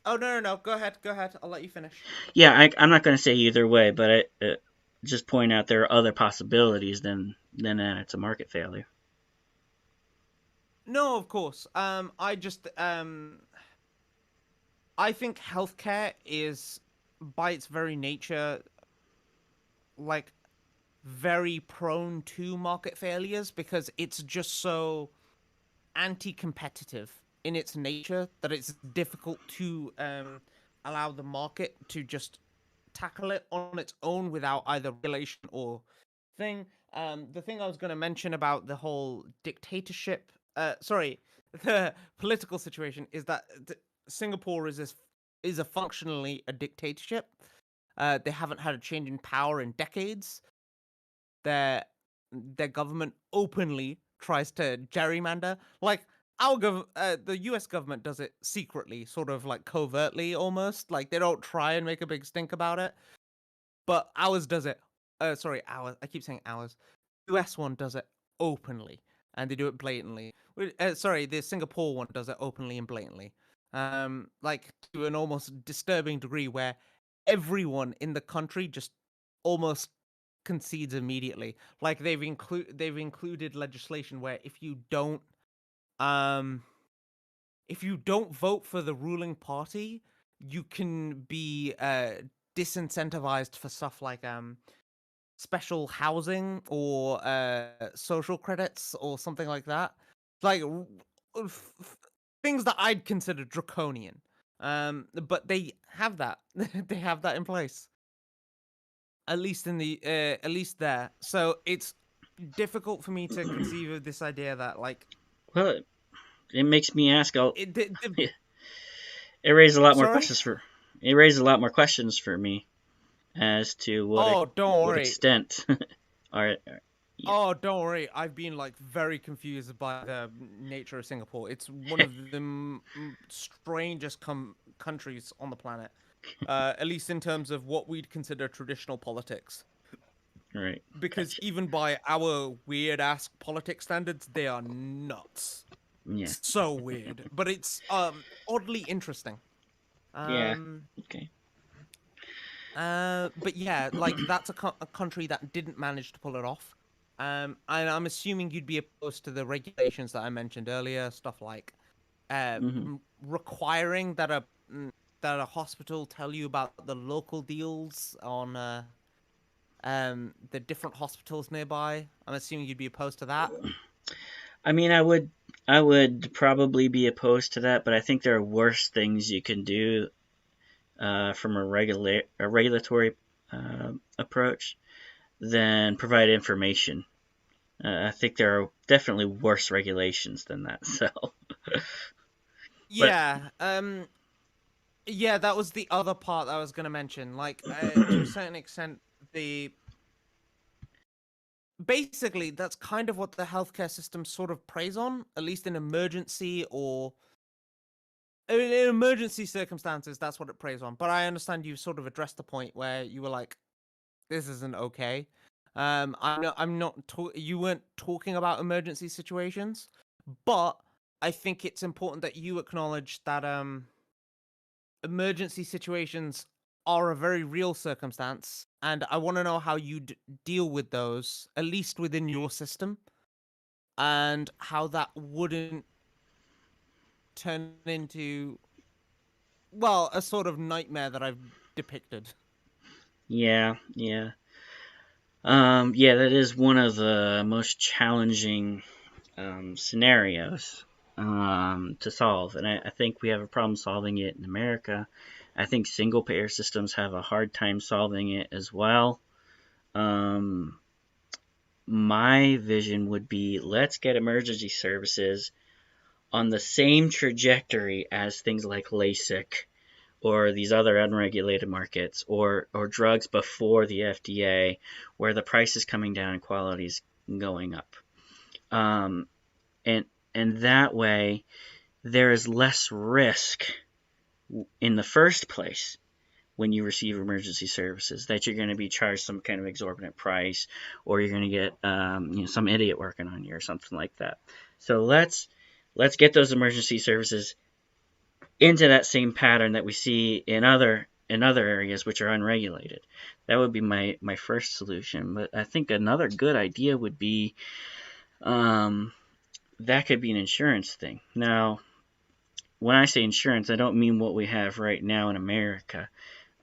Oh, no, no, no. Go ahead. Go ahead. I'll let you finish. yeah, I'm not going to say either way, but I just point out there are other possibilities than that it's a market failure. No, of course. I think healthcare is, by its very nature, like, very prone to market failures because it's just so anti-competitive in its nature that it's difficult to allow the market to just tackle it on its own without either regulation or thing. The thing I was going to mention about the whole dictatorship, sorry, the political situation is that Singapore is a functionally a dictatorship. They haven't had a change in power in decades. Their their government openly tries to gerrymander. Like, the U.S. government does it secretly, sort of like covertly, almost. Like, they don't try and make a big stink about it. But ours does it. Sorry, ours. I keep saying ours. US one does it openly. and they do it blatantly. Sorry, the Singapore one does it openly and blatantly. Like to an almost disturbing degree where everyone in the country just almost concedes immediately. Like they've included legislation where um if you don't vote for the ruling party, you can be disincentivized for stuff like special housing or social credits or something like that. Like things that I'd consider draconian. But they have that. They have that in place. At least there. So it's difficult for me to conceive of this idea that like Well, it makes me ask. the It raises a lot more sorry. questions for. It raises a lot more questions for me as to Oh, don't what worry. extent are yeah. Oh, don't worry. I've been like very confused by the nature of Singapore. It's one of the strangest countries on the planet, at least in terms of what we'd consider traditional politics. Right. Because Gotcha. even by our weird ass politics standards, they are nuts. Yeah. So weird, but it's oddly interesting. Yeah. Um, Okay. but yeah, like that's a country that didn't manage to pull it off. And I'm assuming you'd be opposed to the regulations that I mentioned earlier, stuff like hmm requiring that that a hospital tell you about the local deals on the different hospitals nearby. I'm assuming you'd be opposed to that. I mean, I would probably be opposed to that, but I think there are worse things you can do from a regulatory approach than provide information. I think there are definitely worse regulations than that. So, but Yeah. Yeah, that was the other part I was going to mention. Like, to a certain extent, the basically that's kind of what the healthcare system sort of preys on, at least in emergency or in emergency circumstances. That's what it preys on. But I understand you sort of addressed the point where you were like, "This isn't okay." I'm not. You weren't talking about emergency situations, but I think it's important that you acknowledge that emergency situations are a very real circumstance, and I want to know how you deal with those, at least within your system, and how that wouldn't turn into, well, a sort of nightmare that I've depicted. yeah, yeah. Yeah, that is one of the most challenging scenarios to solve, and I think we have a problem solving it in America. I think single payer systems have a hard time solving it as well. Um, my vision would be let's get emergency services on the same trajectory as things like LASIK or these other unregulated markets or drugs before the FDA, where the price is coming down and quality is going up. Um, and that way there is less risk in the first place when you receive emergency services that you're going to be charged some kind of exorbitant price or you're going to get some idiot working on you or something like that. So let's get those emergency services into that same pattern that we see in other areas which are unregulated. That would be my first solution. But I think another good idea would be that could be an insurance thing. Now, when I say insurance, I don't mean what we have right now in America,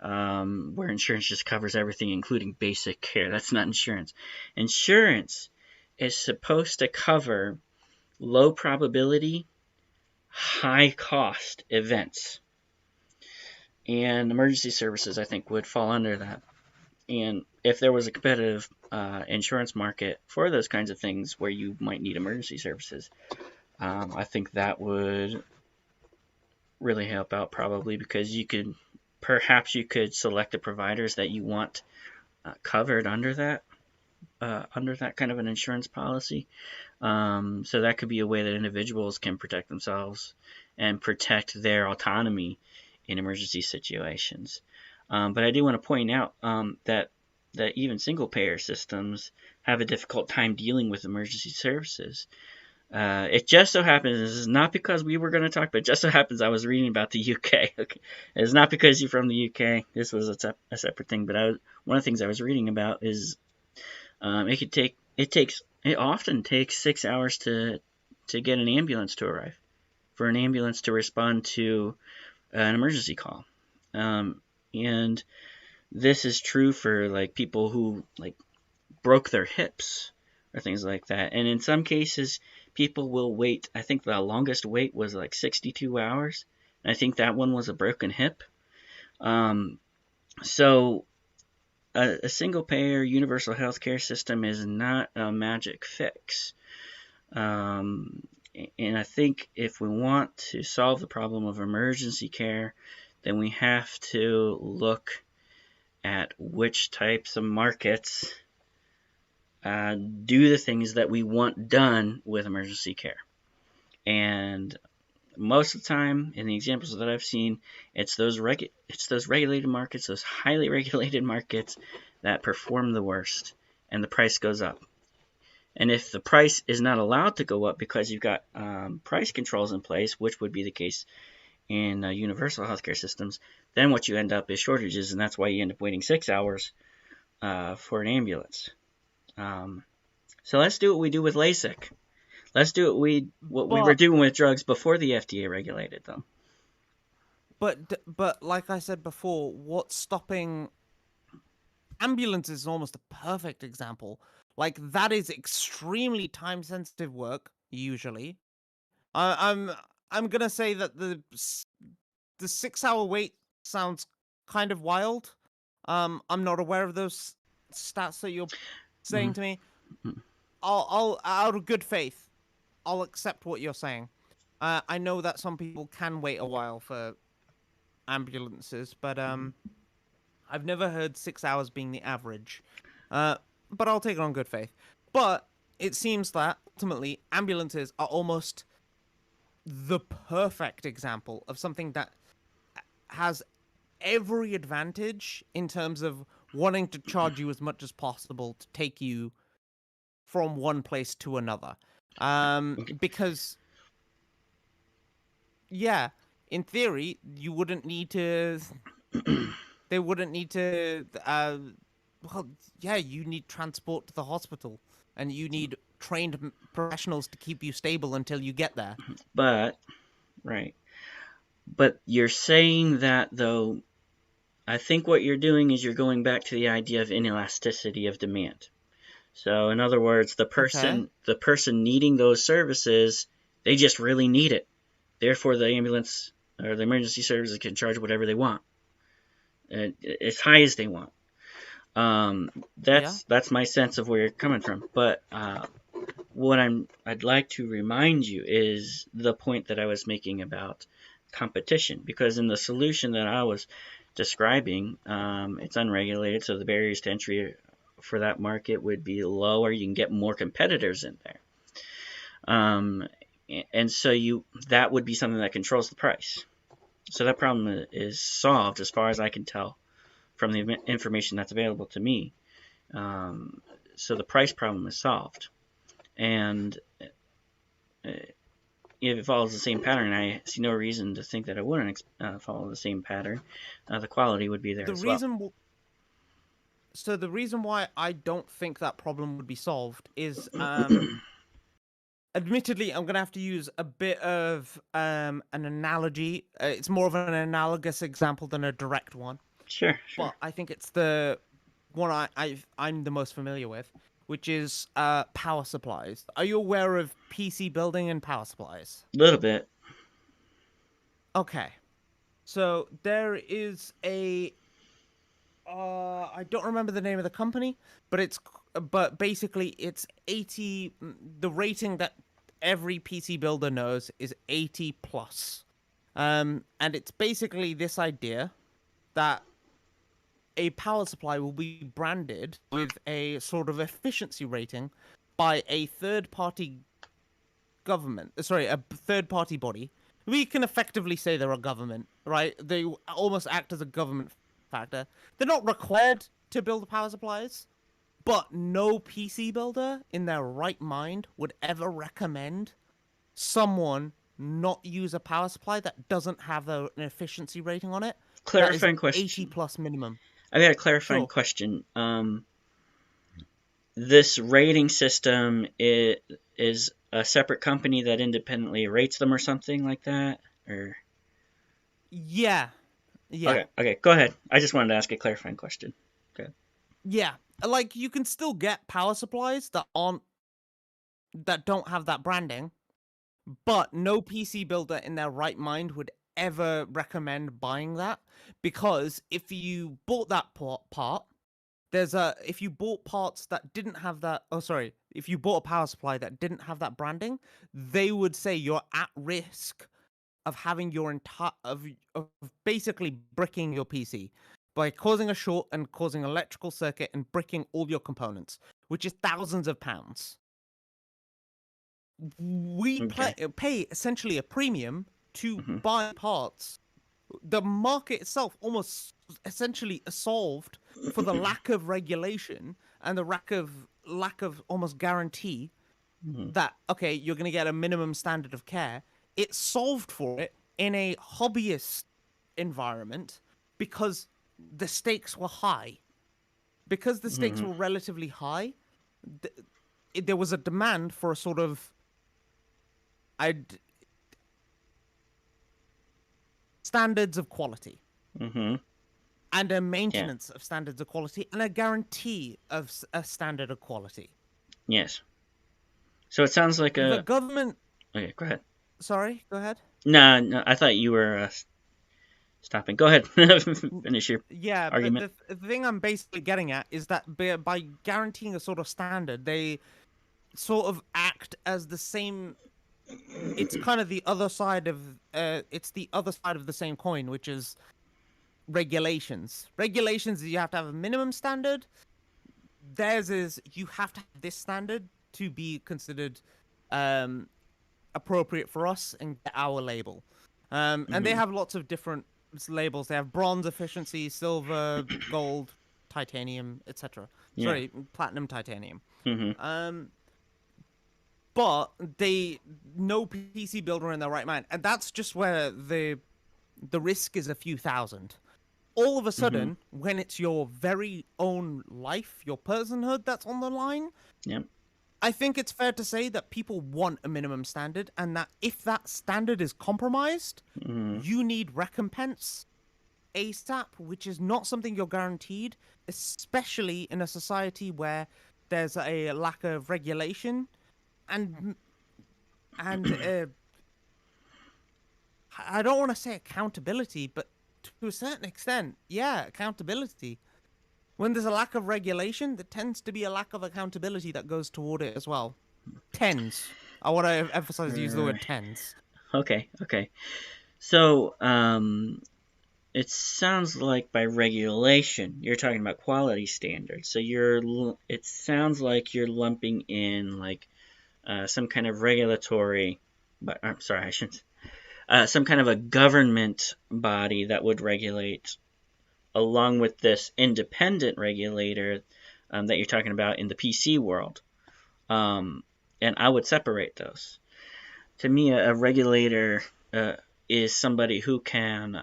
where insurance just covers everything, including basic care. That's not insurance. Insurance is supposed to cover low probability, high cost events. And emergency services, I think, would fall under that. And if there was a competitive insurance market for those kinds of things where you might need emergency services, I think that would really help out probably because perhaps you could select the providers that you want covered under that kind of an insurance policy. So that could be a way that individuals can protect themselves and protect their autonomy in emergency situations. But I do want to point out that even single payer systems have a difficult time dealing with emergency services. It just so happens, this is not because we were going to talk, but it just so happens I was reading about the UK. Okay. It's not because you're from the UK. This was a separate thing, but one of the things I was reading about is it often takes 6 hours to get an ambulance to arrive, for an ambulance to respond to an emergency call. And this is true for like people who like broke their hips or things like that. And in some cases, people will wait. I think the longest wait was like 62 hours. And I think that one was a broken hip. So a single payer universal healthcare system is not a magic fix. And I think if we want to solve the problem of emergency care, then we have to look at which types of markets do the things that we want done with emergency care. And most of the time, in the examples that I've seen, it's those regulated markets, those highly regulated markets that perform the worst, and the price goes up. And if the price is not allowed to go up because you've got price controls in place, which would be the case in universal healthcare systems, then what you end up is shortages, and that's why you end up waiting 6 hours for an ambulance. So let's do what we do with LASIK. Let's do what we were doing with drugs before the FDA regulated them. But like I said before, what's stopping ambulances is almost a perfect example. Like that is extremely time sensitive work usually. I'm gonna say that the 6 hour wait sounds kind of wild. I'm not aware of those stats that you're saying to me. I'll out of good faith, I'll accept what you're saying. I know that some people can wait a while for ambulances, but I've never heard 6 hours being the average. But I'll take it on good faith. But it seems that ultimately ambulances are almost the perfect example of something that has every advantage in terms of wanting to charge you as much as possible to take you from one place to another. Because, yeah, in theory, you wouldn't need to. They wouldn't need to. Well, yeah, you need transport to the hospital, and you need trained professionals to keep you stable until you get there. But, right. But you're saying that, though, I think what you're doing is you're going back to the idea of inelasticity of demand. So, in other words, the person needing those services, they just really need it. Therefore, the ambulance or the emergency services can charge whatever they want, as high as they want. That's my sense of where you're coming from. But what I'd like to remind you is the point that I was making about competition, because in the solution that I was describing, it's unregulated, so the barriers to entry for that market would be lower. You can get more competitors in there, and so that would be something that controls the price. So that problem is solved, as far as I can tell, from the information that's available to me. So the price problem is solved, and if it follows the same pattern, I see no reason to think that it wouldn't follow the same pattern. The quality would be there as well. So the reason why I don't think that problem would be solved is, admittedly, I'm gonna have to use a bit of an analogy. It's more of an analogous example than a direct one. Sure. But I think it's the one I'm the most familiar with, which is power supplies. Are you aware of PC building and power supplies? A little bit. Okay. So there is a I don't remember the name of the company, but basically it's 80. The rating that every PC builder knows is 80 plus, and it's basically this idea that a power supply will be branded with a sort of efficiency rating by a third-party government. Sorry, a third-party body. We can effectively say they're a government, right? They almost act as a government factor. They're not required to build power supplies, But no PC builder in their right mind would ever recommend someone not use a power supply that doesn't have an efficiency rating on it that is Clarifying 80 question. plus minimum. I got a clarifying Sure. question. This rating system is a separate company that independently rates them or something like that? Or Yeah. Yeah. okay, go ahead. I just wanted to ask a clarifying question. Okay. Yeah. Like you can still get power supplies that don't have that branding, but no PC builder in their right mind would ever recommend buying that, because if you bought that part, if you bought parts that didn't have that, oh sorry, if you bought a power supply that didn't have that branding, they would say you're at risk of having your entire of basically bricking your PC by causing a short and causing an electrical circuit and bricking all your components, which is thousands of pounds. We Okay. pay essentially a premium to Hmm. buy parts. The market itself almost essentially solved for the lack of regulation and the lack of almost guarantee Hmm. that, okay, you're going to get a minimum standard of care. It solved for it in a hobbyist environment because the stakes were high. Because the stakes Hmm. were relatively high, there was a demand for a sort of I'd standards of quality Hmm. and a Yeah. maintenance of standards of quality and a guarantee of a standard of quality. Yes. So it sounds like The a. government, Okay, go ahead. sorry, go ahead. No, no, I thought you were stopping. Go ahead. Finish your Yeah, but argument. the thing I'm basically getting at is that by guaranteeing a sort of standard, they sort of act as the same. It's kind of the other side of it's the other side of the same coin, which is regulations. Regulations, you have to have a minimum standard. Theirs is you have to have this standard to be considered um, appropriate for us and get our label. And they Hmm. have lots of different labels. They have bronze efficiency, silver, gold, titanium, etc. Yeah. Sorry, platinum, titanium. Hmm. Um, but they no PC builder in their right mind, and that's just where the risk is a few thousand. All of a Hmm. sudden, when it's your very own life, your personhood that's on the line, Yep. I think it's fair to say that people want a minimum standard, and that if that standard is compromised, Hmm. you need recompense ASAP, which is not something you're guaranteed, especially in a society where there's a lack of regulation and and I don't want to say accountability, but to a certain extent, yeah, accountability. When there's a lack of regulation, there tends to be a lack of accountability that goes toward it as well. Tends. I want to emphasize use the word tends. Okay. Okay. So, it sounds like by regulation, you're talking about quality standards. So it sounds like you're lumping in like some kind of regulatory, but I'm sorry, I shouldn't. Some kind of a government body that would regulate, along with this independent regulator that you're talking about in the PC world. Um, and I would separate those. To me, a regulator is somebody who can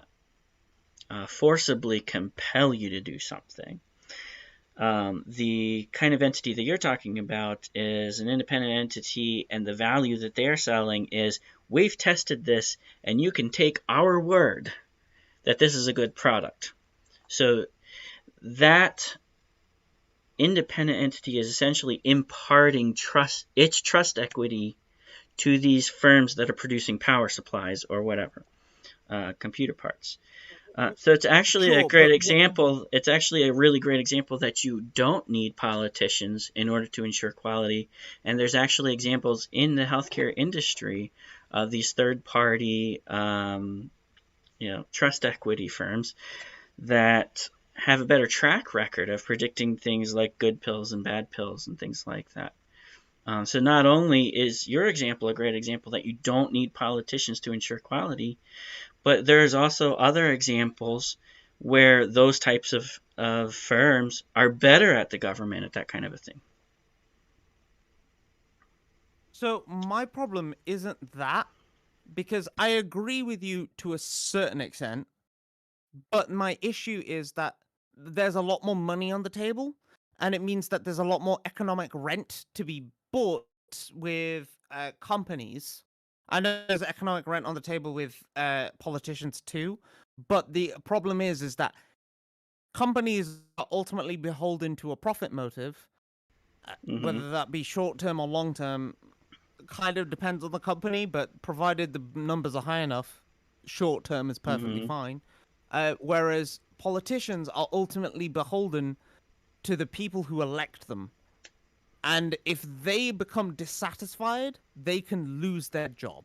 forcibly compel you to do something. The kind of entity that you're talking about is an independent entity, and the value that they're selling is we've tested this, and you can take our word that this is a good product. So that independent entity is essentially imparting its trust equity to these firms that are producing power supplies or whatever, computer parts. So it's actually a Sure, great but example. It's actually a really great example that you don't need politicians in order to ensure quality. And there's actually examples in the healthcare industry of these third-party, trust equity firms that have a better track record of predicting things like good pills and bad pills and things like that. So not only is your example a great example that you don't need politicians to ensure quality, but there's also other examples where those types of firms are better at the government at that kind of a thing. So my problem isn't that, because I agree with you to a certain extent, but my issue is that there's a lot more money on the table, and it means that there's a lot more economic rent to be bought with companies. I know there's economic rent on the table with politicians too, but the problem is that companies are ultimately beholden to a profit motive, Hmm. whether that be short term or long term. Kind of depends on the company, but provided the numbers are high enough, short term is perfectly Hmm. fine. Whereas politicians are ultimately beholden to the people who elect them. And if they become dissatisfied, they can lose their job.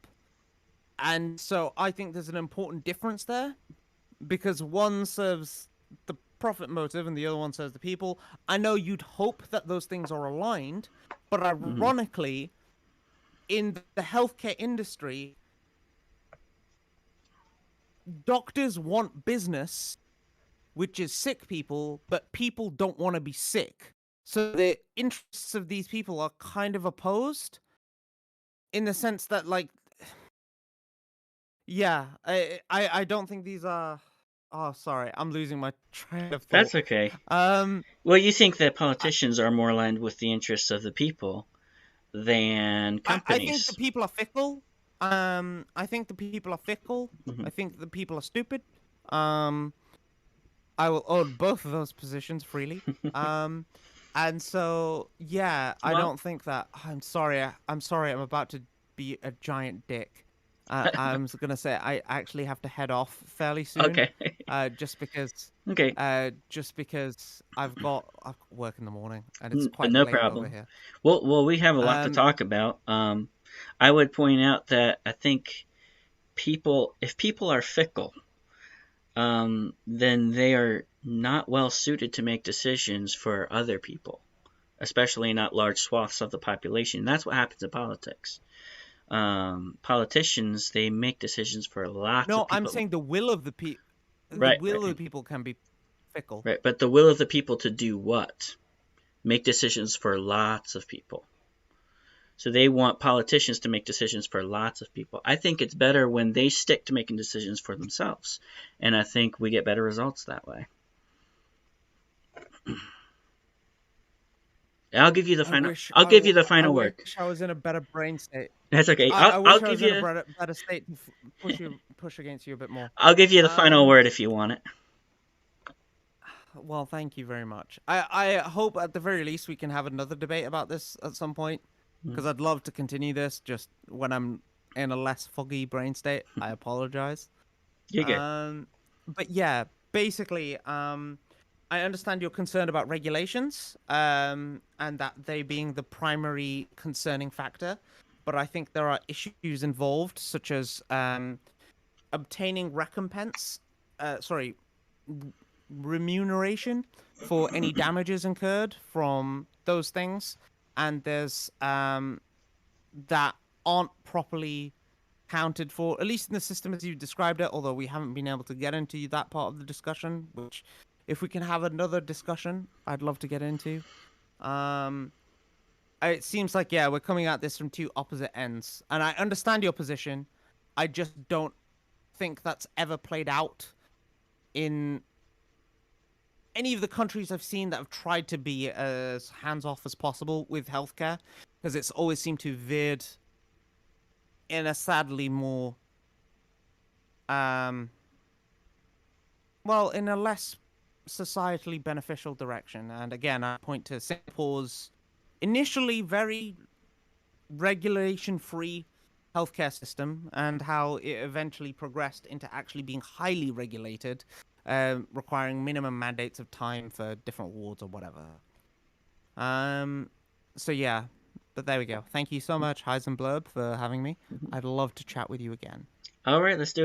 And so I think there's an important difference there, because one serves the profit motive and the other one serves the people. I know you'd hope that those things are aligned, but Hmm. ironically, in the healthcare industry, doctors want business, which is sick people, but people don't want to be sick. So the interests of these people are kind of opposed, in the sense that, like, yeah, I don't think these are. Oh, sorry, I'm losing my train of thought. That's okay. Um, Well, you think that I, politicians are more aligned with the interests of the people than I think the companies. people are fickle. I think the people are fickle. Hmm. I think the people are stupid. Um, I will own both of those positions freely. Um, and so yeah, I Well, don't think that. I'm sorry. I'm sorry. I'm about to be a giant dick. I'm gonna say I actually have to head off fairly soon. okay. Just because, Okay. I've got work in the morning and it's quite No late over problem. here. Well, we have a lot to Um, talk about. I would point out that I think if people are fickle, then they are not well suited to make decisions for other people, especially not large swaths of the population. That's what happens in politics. Politicians, they make decisions for lots of no, I'm people. saying the Right, will of right, the people can be fickle. right. But the will of the people to do what? Make decisions for lots of people. So they want politicians to make decisions for lots of people. I think it's better when they stick to making decisions for themselves. And I think we get better results that way. I'll give you the final I'll give you the I final wish word. I was in a better brain state. That's okay. I I'll wish I give was in a you better state to push against you a bit more. I'll give you the final Um, word if you want it. well, thank you very much. I hope at the very least we can have another debate about this at some point, Mm. because I'd love to continue this just when I'm in a less foggy brain state. I apologize. You're good. Um, but yeah, basically, I understand you're concerned about regulations, and that they being the primary concerning factor. But I think there are issues involved, such as obtaining recompense, sorry, remuneration for any damages incurred from those things, and there's that aren't properly counted for, at least in the system as you described it, although we haven't been able to get into that part of the discussion, which, if we can have another discussion, I'd love to get into. Um, it seems like, yeah, we're coming at this from two opposite ends, and I understand your position. I just don't think that's ever played out in any of the countries I've seen that have tried to be as hands off as possible with healthcare, because it's always seemed to veered in a sadly more um well, in a less societally beneficial direction. And again, I point to Singapore's initially very regulation free healthcare system, and how it eventually progressed into actually being highly regulated, requiring minimum mandates of time for different wards or whatever. Um, so yeah, but there we go. Thank you so much, Heisenblurb, for having me. I'd love to chat with you again. All right, let's do it.